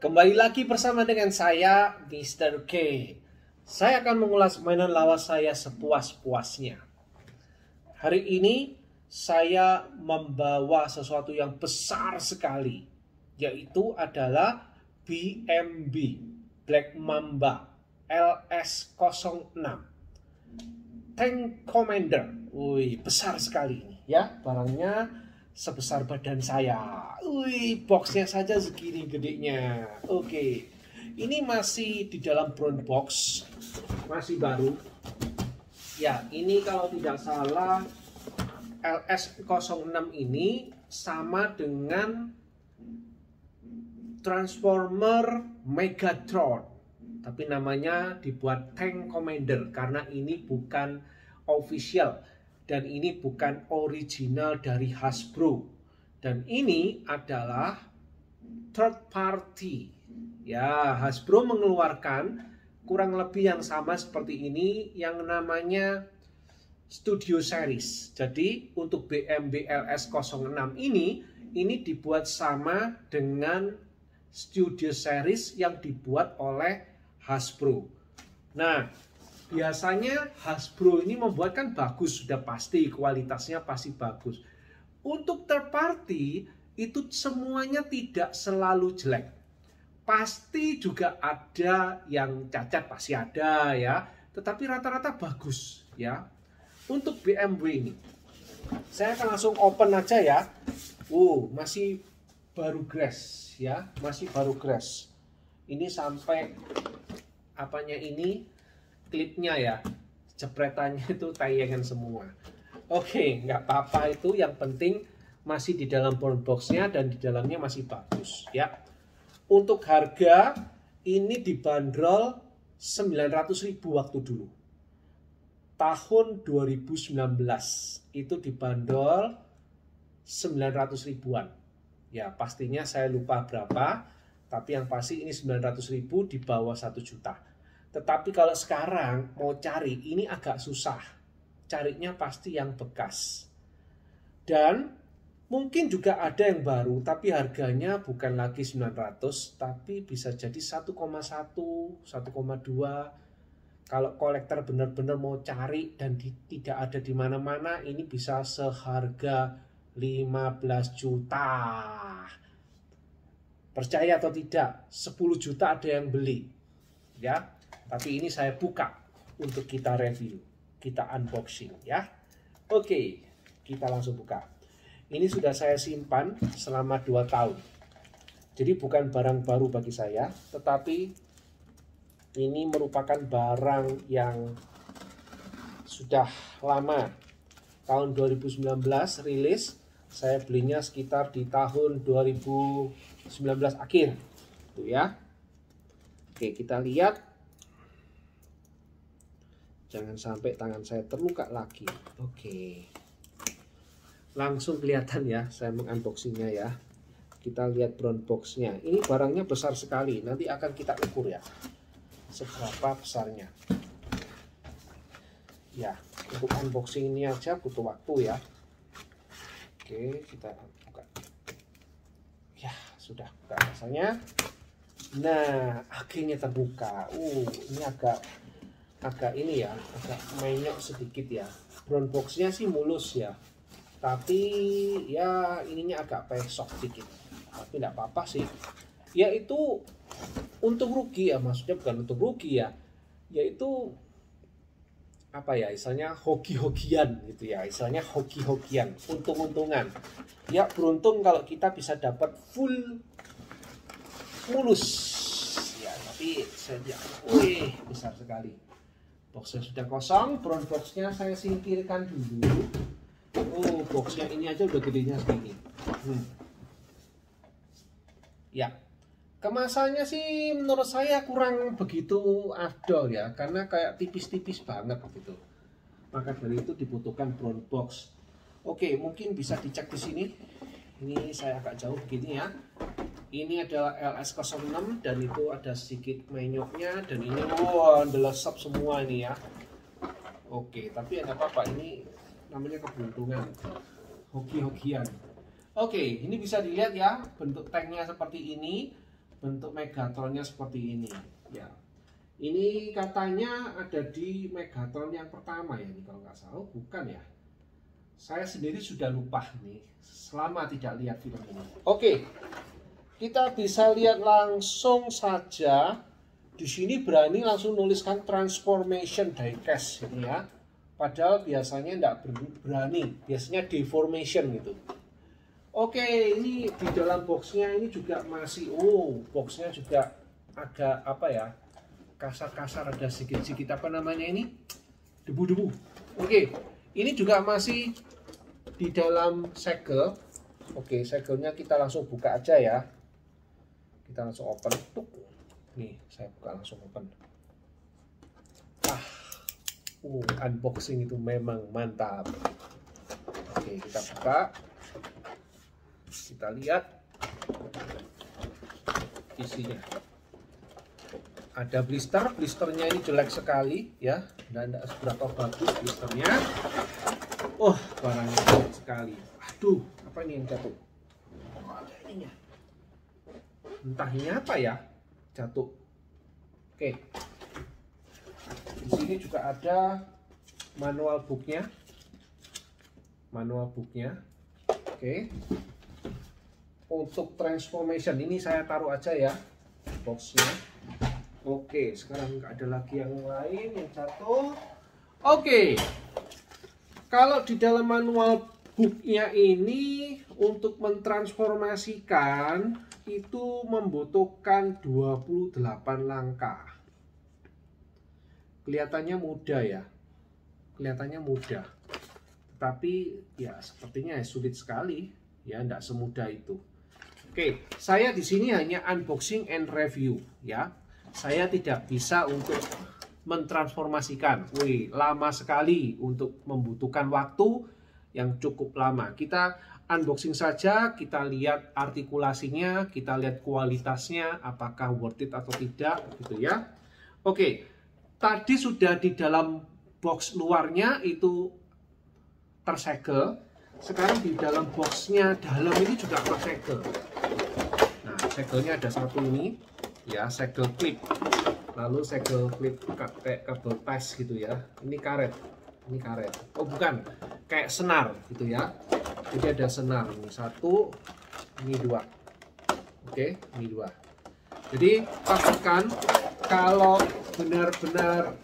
Kembali lagi bersama dengan saya, Mr. K. Saya akan mengulas mainan lawas saya sepuas-puasnya. Hari ini saya membawa sesuatu yang besar sekali, yaitu adalah BMB Black Mamba LS06 Tank Commander. Wih, besar sekali ini ya, barangnya sebesar badan saya. Wih, boxnya saja segini gedenya. Oke, ini masih di dalam brown box, masih baru. Ya, ini kalau tidak salah LS06 ini sama dengan Transformer Megatron, tapi namanya dibuat Tank Commander karena ini bukan official dan ini bukan original dari Hasbro, dan ini adalah third party. Ya, Hasbro mengeluarkan kurang lebih yang sama seperti ini yang namanya Studio Series. Jadi untuk BMB LS06 ini dibuat sama dengan Studio Series yang dibuat oleh Hasbro. Nah, biasanya Hasbro ini membuatkan bagus, sudah pasti kualitasnya pasti bagus. Untuk third party itu semuanya tidak selalu jelek. Pasti juga ada yang cacat, pasti ada ya. Tetapi rata-rata bagus ya. Untuk BMW ini, saya akan langsung open aja ya. Masih baru grass ya, masih baru grass. Ini sampai apanya ini, klipnya ya, jepretannya itu tayangan semua. Oke, nggak apa-apa itu, yang penting masih di dalam brown boxnya dan di dalamnya masih bagus ya. Untuk harga ini dibanderol 900.000 waktu dulu. Tahun 2019 itu dibanderol 900 ribuan. Ya, pastinya saya lupa berapa, tapi yang pasti ini 900.000 di bawah 1 juta. Tetapi kalau sekarang mau cari ini agak susah. Carinya pasti yang bekas. Dan mungkin juga ada yang baru tapi harganya bukan lagi 900 tapi bisa jadi 1,1, 1,2. Kalau kolektor benar-benar mau cari dan tidak ada di mana-mana, ini bisa seharga 15 juta. Percaya atau tidak, 10 juta ada yang beli. Ya, tapi ini saya buka untuk kita review, kita unboxing ya. Oke, kita langsung buka. Ini sudah saya simpan selama 2 tahun. Jadi bukan barang baru bagi saya, tetapi ini merupakan barang yang sudah lama. Tahun 2019 rilis, saya belinya sekitar di tahun 2019 akhir. Tuh ya. Oke, kita lihat. Jangan sampai tangan saya terluka lagi. Oke. Langsung kelihatan ya, saya mengunboxingnya ya. Kita lihat brown boxnya. Ini barangnya besar sekali. Nanti akan kita ukur ya, seberapa besarnya. Ya, untuk unboxing ini aja butuh waktu ya. Oke, kita buka. Ya, sudah buka rasanya. Nah, akhirnya terbuka. Ini agak ini ya, agak menyok sedikit ya. Brown boxnya sih mulus ya, tapi ya ininya agak pesok sedikit. Tapi tidak apa-apa sih. Yaitu untung rugi ya, maksudnya bukan untuk rugi ya, yaitu apa ya, istilahnya hoki-hokian gitu ya, istilahnya hoki-hokian, untung-untungan ya. Beruntung kalau kita bisa dapat full mulus ya. Tapi saya lihat, besar sekali. Boxnya sudah kosong, brown boxnya saya singkirkan dulu. Boxnya ini aja udah gedenya segini. Ya, kemasannya sih menurut saya kurang begitu afdol ya, karena kayak tipis-tipis banget gitu. Maka dari itu dibutuhkan brown box. Oke, mungkin bisa dicek di sini. Ini saya agak jauh begini ya. Ini adalah LS06 dan itu ada sedikit menyoknya, dan ini delesap semua ini ya. Oke, tapi ada apa-apa, ini namanya keberuntungan, hoki-hokian. Oke, ini bisa dilihat ya, bentuk tanknya seperti ini. bentuk Megatronnya seperti ini ya. Ini katanya ada di Megatron yang pertama ya, ini kalau nggak salah. Bukan ya, saya sendiri sudah lupa nih selama tidak lihat film ini. Oke, kita bisa lihat langsung saja. Di sini berani langsung nuliskan transformation diecast ini ya. Padahal biasanya tidak berani, biasanya deformation gitu. Oke, ini di dalam boxnya ini juga masih, boxnya juga agak apa ya, kasar-kasar, ada sedikit-sedikit apa namanya ini, debu-debu. Oke, ini juga masih di dalam segel. Oke, segelnya kita langsung buka aja ya. Kita langsung open. Nih, saya buka langsung open. Unboxing itu memang mantap. Oke, kita buka. Kita lihat isinya. Ada blisternya ini jelek sekali ya, dan tidak seberapa bagus blisternya. Barangnya jelek sekali. Aduh, apa ini yang jatuh? Ada ininya. Entah ini apa ya, jatuh. Oke. Di sini juga ada manual booknya. Oke. Untuk transformation ini saya taruh aja ya boxnya. Oke, sekarang nggak ada lagi yang lain yang jatuh. Oke, kalau di dalam manual booknya ini untuk mentransformasikan itu membutuhkan 28 langkah. Kelihatannya mudah ya, tapi ya sepertinya sulit sekali ya, tidak semudah itu. Oke, saya di sini hanya unboxing and review ya. Saya tidak bisa untuk mentransformasikan. Lama sekali, untuk membutuhkan waktu yang cukup lama. Kita unboxing saja, kita lihat artikulasinya, kita lihat kualitasnya, apakah worth it atau tidak gitu ya. Oke, tadi sudah di dalam box luarnya itu tersegel. Sekarang di dalam boxnya dalam ini juga tersegel. Nah, segelnya ada satu ini ya, segel clip. Lalu segel clip kabel ties gitu ya. Ini karet. Bukan, kayak senar gitu ya. Jadi ada senar, ini satu, ini dua. Oke, ini dua. Jadi pastikan kalau benar-benar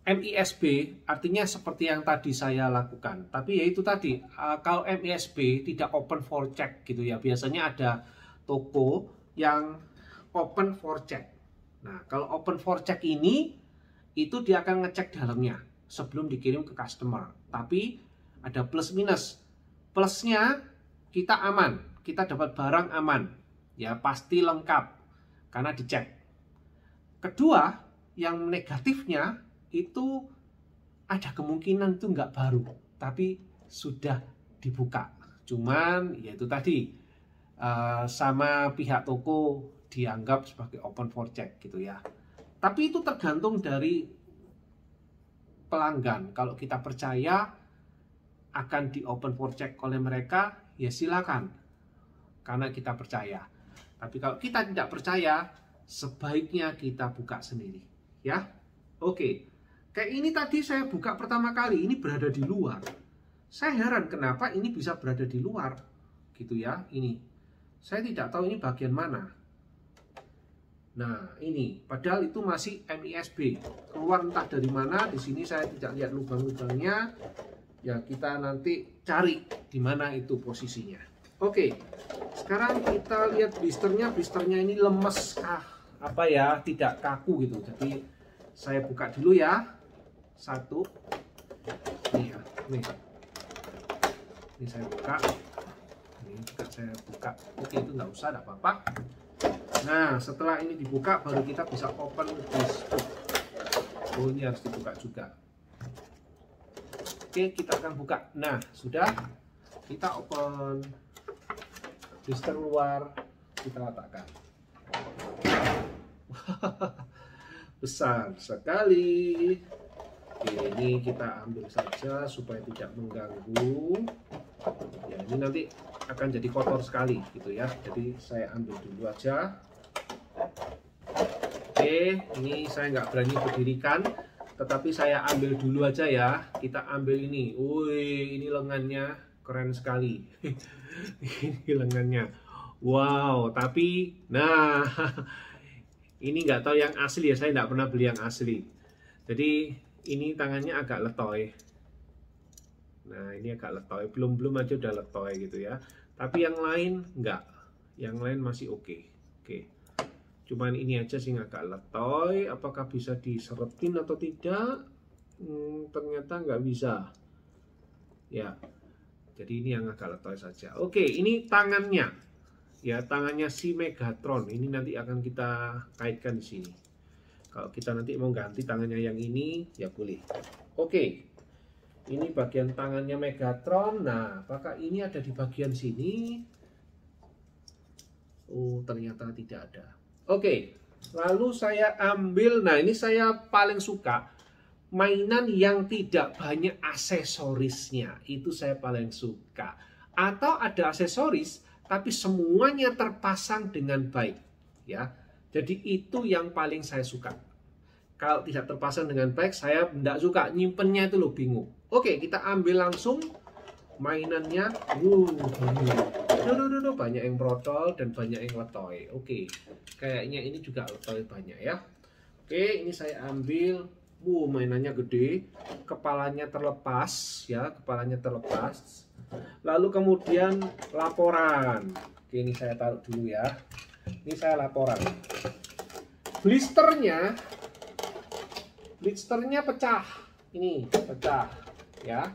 MISB, artinya seperti yang tadi saya lakukan. Tapi ya itu tadi, kalau MISB tidak open for check gitu ya. Biasanya ada toko yang open for check. Nah, kalau open for check ini, itu dia akan ngecek dalamnya sebelum dikirim ke customer. Tapi ada plus minus. Plusnya kita aman, kita dapat barang aman. Ya, pasti lengkap karena dicek. Kedua, yang negatifnya itu ada kemungkinan itu nggak baru, tapi sudah dibuka. Cuman ya itu tadi, sama pihak toko dianggap sebagai open for check gitu ya. Tapi itu tergantung dari pelanggan. Kalau kita percaya akan di open for check oleh mereka, ya silakan, karena kita percaya. Tapi kalau kita tidak percaya, sebaiknya kita buka sendiri ya. Oke. Kayak ini tadi saya buka pertama kali, ini berada di luar. Saya heran kenapa ini bisa berada di luar, gitu ya. Ini, saya tidak tahu ini bagian mana. Nah, ini, padahal itu masih MISB. Keluar entah dari mana. Di sini saya tidak lihat lubang-lubangnya. Ya, kita nanti cari di mana itu posisinya. Oke, sekarang kita lihat blisternya. Blisternya ini lemes, apa ya, tidak kaku gitu. Jadi saya buka dulu ya. Satu, nih ya, nih saya buka, ini juga saya buka. Oke, itu nggak usah, nggak apa-apa. Nah, setelah ini dibuka, baru kita bisa open this. Ini harus dibuka juga. Oke, kita akan buka. Nah, sudah, kita open blister luar, kita letakkan. Besar sekali. Oke, ini kita ambil saja supaya tidak mengganggu. Ya, ini nanti akan jadi kotor sekali gitu ya. Jadi saya ambil dulu aja. Oke, ini saya nggak berani berdirikan, tetapi saya ambil dulu aja ya. Kita ambil ini. Wih, ini lengannya keren sekali. Ini lengannya. Wow, tapi nah ini nggak tahu yang asli ya. Saya nggak pernah beli yang asli. Jadi ini tangannya agak letoy. Nah, ini agak letoy. Belum aja udah letoy gitu ya. Tapi yang lain enggak. Yang lain masih oke. Oke. Cuman ini aja sih agak letoy. Apakah bisa diseretin atau tidak? Ternyata nggak bisa. Ya. Jadi ini yang agak letoy saja. Oke, ini tangannya. Ya, tangannya si Megatron. Ini nanti akan kita kaitkan di sini. Kalau kita nanti mau ganti tangannya yang ini, ya boleh. Oke. Ini bagian tangannya Megatron. Nah, apakah ini ada di bagian sini? Oh, ternyata tidak ada. Oke, lalu saya ambil. Nah, ini saya paling suka mainan yang tidak banyak aksesorisnya. Itu saya paling suka. Atau ada aksesoris, tapi semuanya terpasang dengan baik. Ya, jadi itu yang paling saya suka. Kalau tidak terpasang dengan baik, saya tidak suka. Nyimpennya itu loh bingung. Oke, kita ambil langsung mainannya. Banyak yang protol dan banyak yang letoy. Oke, kayaknya ini juga letoy banyak ya. Oke, ini saya ambil. Mainannya gede. Kepalanya terlepas ya, kepalanya terlepas. Lalu kemudian laporan. Oke, ini saya taruh dulu ya. Ini saya laporan. Blisternya pecah. Ini pecah ya.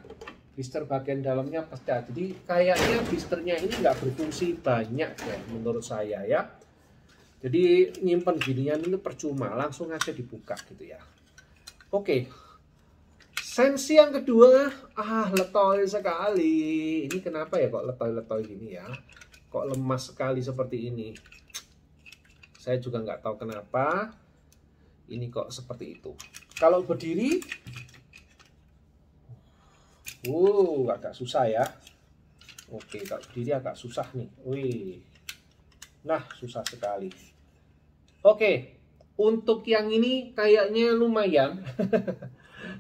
Blister bagian dalamnya pecah. Jadi kayaknya blisternya ini nggak berfungsi banyak ya menurut saya ya. Jadi nyimpen ginian ini percuma, langsung aja dibuka gitu ya. Oke. Sensi yang kedua, letoy sekali. Ini kenapa ya kok letoy-letoy gini ya? Kok lemas sekali seperti ini? Saya juga nggak tahu kenapa. Ini kok seperti itu. Kalau berdiri, agak susah ya. Oke, kalau berdiri agak susah nih. Wih, nah susah sekali. Oke, untuk yang ini kayaknya lumayan,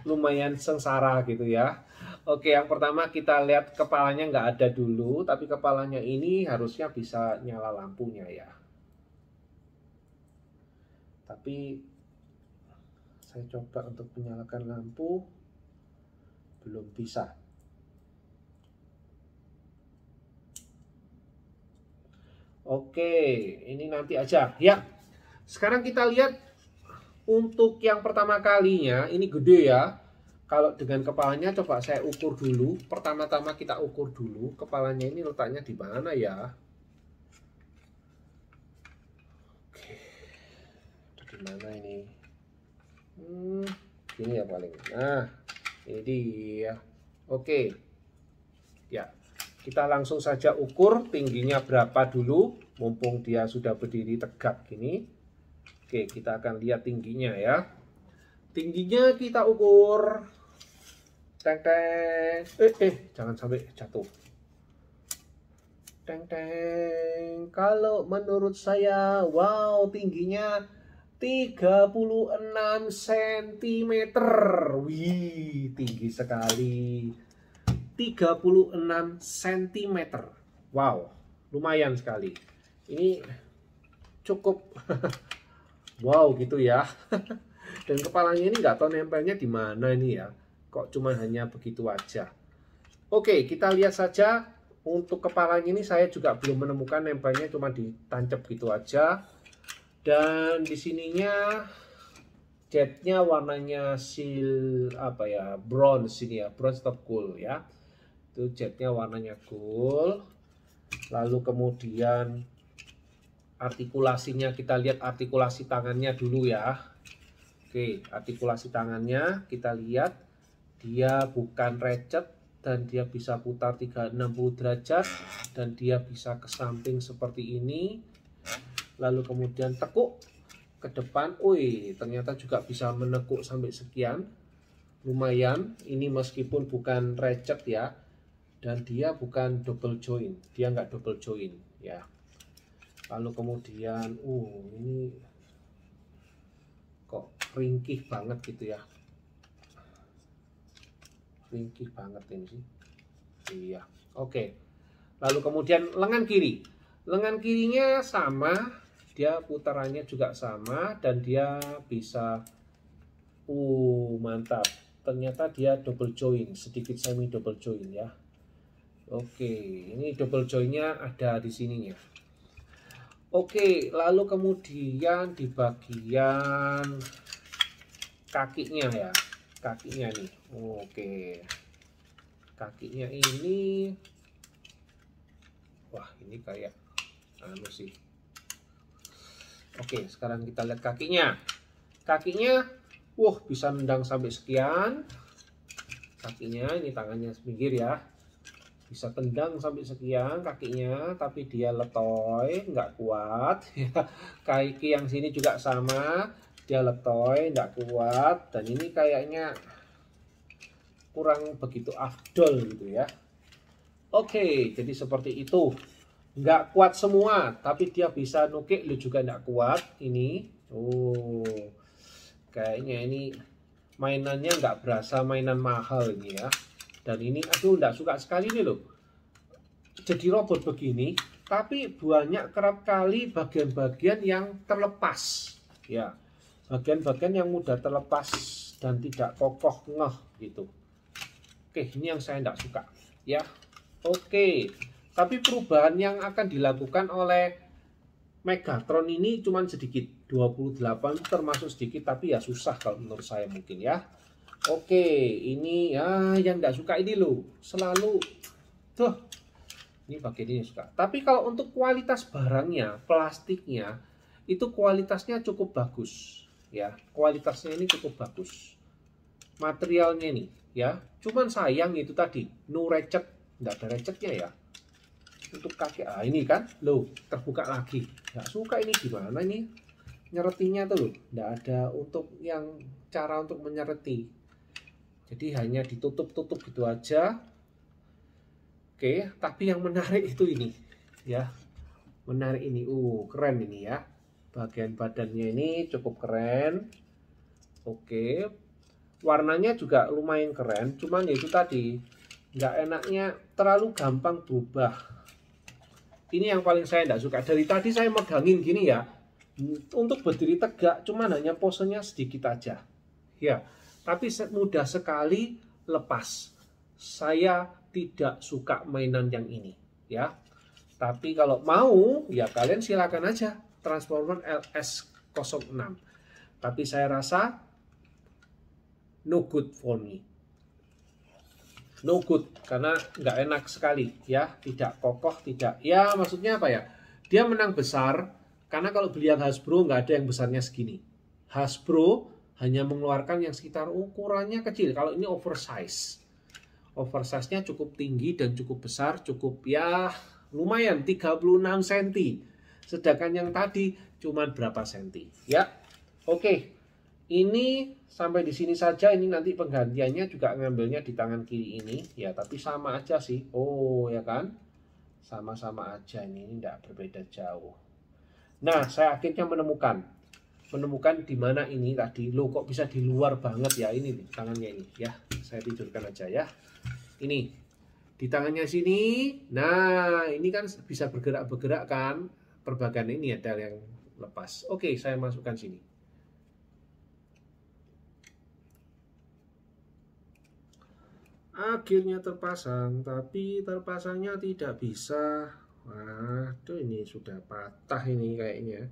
lumayan sengsara gitu ya. Oke, yang pertama kita lihat kepalanya nggak ada dulu, tapi kepalanya ini harusnya bisa nyala lampunya ya. Tapi saya coba untuk menyalakan lampu, belum bisa. Oke, ini nanti aja ya. Sekarang kita lihat untuk yang pertama kalinya, ini gede ya. Kalau dengan kepalanya coba saya ukur dulu. Pertama-tama kita ukur dulu kepalanya ini letaknya di mana ya. Oke, di mana ini? Ini ya paling. Nah, ini dia. Oke. Ya, kita langsung saja ukur tingginya berapa dulu. Mumpung dia sudah berdiri tegak gini. Oke, kita akan lihat tingginya ya. Tingginya kita ukur. Teng teng. Jangan sampai jatuh. Teng teng. Kalau menurut saya, wow, tingginya 36 cm. Wih, tinggi sekali. 36 cm. Wow, lumayan sekali. Ini cukup wow gitu ya. Dan kepalanya ini nggak tahu nempelnya di mana ini ya. Kok cuma hanya begitu aja. Oke, kita lihat saja. Untuk kepalanya ini saya juga belum menemukan nempelnya, cuma ditancap gitu aja. Dan di sininya jetnya warnanya bronze ini ya, bronze top gold ya. Itu jetnya warnanya gold. Lalu kemudian artikulasinya, kita lihat artikulasi tangannya dulu ya. Oke, artikulasi tangannya kita lihat, dia bukan recet dan dia bisa putar 360 derajat dan dia bisa ke samping seperti ini. Lalu kemudian tekuk ke depan. Ternyata juga bisa menekuk sampai sekian. Lumayan, ini meskipun bukan recet ya. dan dia bukan double join, dia nggak double join ya. Lalu kemudian ini kok ringkih banget gitu ya, ringkih banget ini sih. Iya, oke. Lalu kemudian lengan kiri, lengan kirinya sama, dia putarannya juga sama, dan dia bisa mantap, ternyata dia double join, sedikit semi double join ya. Oke, ini double joinnya ada di sininya. Oke, lalu kemudian di bagian kakinya ya, kakinya nih. Oke, kakinya ini, wah ini kayak sih. Oke, sekarang kita lihat kakinya. Kakinya, bisa nendang sampai sekian. Kakinya ini, tangannya sepinggir ya, bisa tendang sampai sekian kakinya, tapi dia letoy, nggak kuat ya. Kaki yang sini juga sama, dia letoy, nggak kuat, dan ini kayaknya kurang begitu afdol gitu ya. Oke, jadi seperti itu, nggak kuat semua, tapi dia bisa nukik, lu juga nggak kuat ini. Kayaknya ini mainannya nggak berasa mainan mahal ini ya. Dan ini nggak suka sekali nih loh, jadi robot begini, tapi banyak kerap kali bagian-bagian yang terlepas ya, bagian-bagian yang mudah terlepas dan tidak kokoh ngeh gitu. Oke, ini yang saya nggak suka ya. Oke, tapi perubahan yang akan dilakukan oleh Megatron ini cuman sedikit, 28 termasuk sedikit, tapi ya susah kalau menurut saya mungkin ya. Oke, ini ya yang nggak suka ini loh, selalu tuh ini bagian ini suka. Tapi kalau untuk kualitas barangnya, plastiknya itu kualitasnya cukup bagus ya, kualitasnya ini cukup bagus. Materialnya ini ya, cuman sayang itu tadi no recet, nggak ada recetnya ya. Untuk kaki ini kan loh, terbuka lagi, nggak suka ini, gimana ini nyeretinya tuh, nggak ada untuk yang cara untuk menyereti. Jadi hanya ditutup-tutup gitu aja. Oke, tapi yang menarik itu ini ya. Menarik ini. Keren ini ya. Bagian badannya ini cukup keren. Oke. Warnanya juga lumayan keren, cuman ya itu tadi, nggak enaknya terlalu gampang berubah. Ini yang paling saya nggak suka. Dari tadi saya megangin gini ya, untuk berdiri tegak cuman hanya posenya sedikit aja. Ya. Tapi mudah sekali lepas. Saya tidak suka mainan yang ini ya. Tapi kalau mau ya kalian silakan aja Transformer LS06. Tapi saya rasa no good for me. No good, karena nggak enak sekali ya, tidak kokoh, tidak ya, maksudnya apa ya, dia menang besar karena kalau beli yang Hasbro nggak ada yang besarnya segini. Hasbro hanya mengeluarkan yang sekitar ukurannya kecil. Kalau ini oversize, oversize-nya cukup tinggi dan cukup besar, cukup ya lumayan 36 cm. Sedangkan yang tadi cuma berapa senti ya. Oke, ini sampai di sini saja. Ini nanti penggantiannya juga ngambilnya di tangan kiri ini ya, tapi sama aja sih. Ya kan, sama-sama aja ini tidak berbeda jauh. Nah, saya akhirnya menemukan di mana ini tadi. Loh, kok bisa di luar banget ya ini nih, tangannya ini ya. Saya tidurkan aja ya. Ini di tangannya sini. Nah, ini kan bisa bergerak-bergerak kan. Perbagian ini ada yang lepas. Oke, saya masukkan sini. Akhirnya terpasang, tapi terpasangnya tidak bisa. Waduh, ini sudah patah ini kayaknya.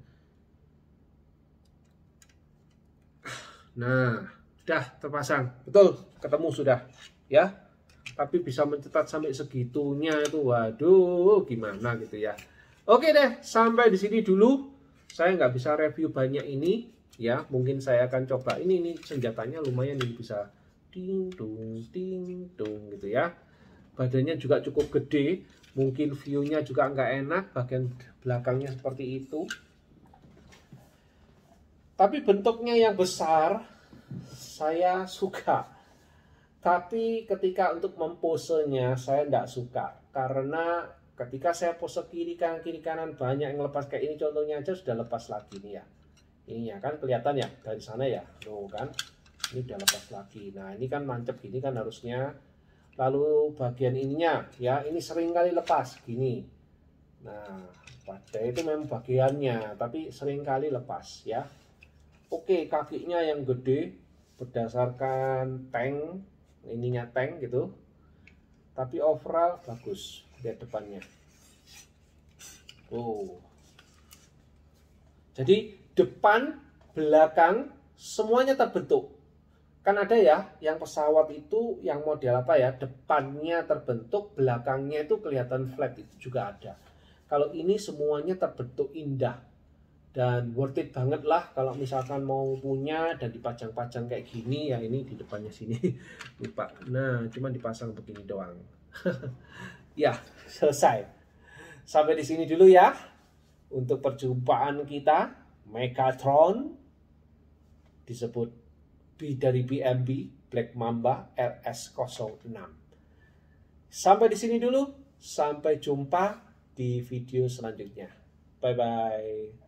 Nah, sudah terpasang, betul, ketemu sudah ya. Tapi bisa mencetak sampai segitunya itu, waduh, gimana gitu ya. Oke deh, sampai di sini dulu. Saya nggak bisa review banyak ini ya. Mungkin saya akan coba ini senjatanya lumayan, ini bisa ting tung gitu ya. Badannya juga cukup gede. Mungkin view-nya juga nggak enak, bagian belakangnya seperti itu. Tapi bentuknya yang besar saya suka. Tapi ketika untuk memposenya saya tidak suka, karena ketika saya pose kiri kanan banyak yang lepas kayak ini, contohnya aja sudah lepas lagi nih ya. Ini ya kan kelihatan ya dari sana ya, tuh kan, ini udah lepas lagi. Nah ini kan mancep gini kan harusnya. Lalu bagian ininya ya, ini sering kali lepas gini. Nah pada itu memang bagiannya, tapi sering kali lepas ya. Oke, kakinya yang gede berdasarkan tank, ininya tank gitu, tapi overall bagus. Lihat depannya. Jadi depan belakang semuanya terbentuk. Kan ada ya yang pesawat itu yang model apa ya, depannya terbentuk, belakangnya itu kelihatan flat, itu juga ada. Kalau ini semuanya terbentuk indah dan worth it banget lah kalau misalkan mau punya dan dipajang-pajang kayak gini ya. Ini di depannya sini lupa, nah cuma dipasang begini doang. Ya selesai, sampai di sini dulu ya untuk perjumpaan kita. Megatron disebut dari BMB Black Mamba LS06. Sampai di sini dulu, sampai jumpa di video selanjutnya. Bye bye.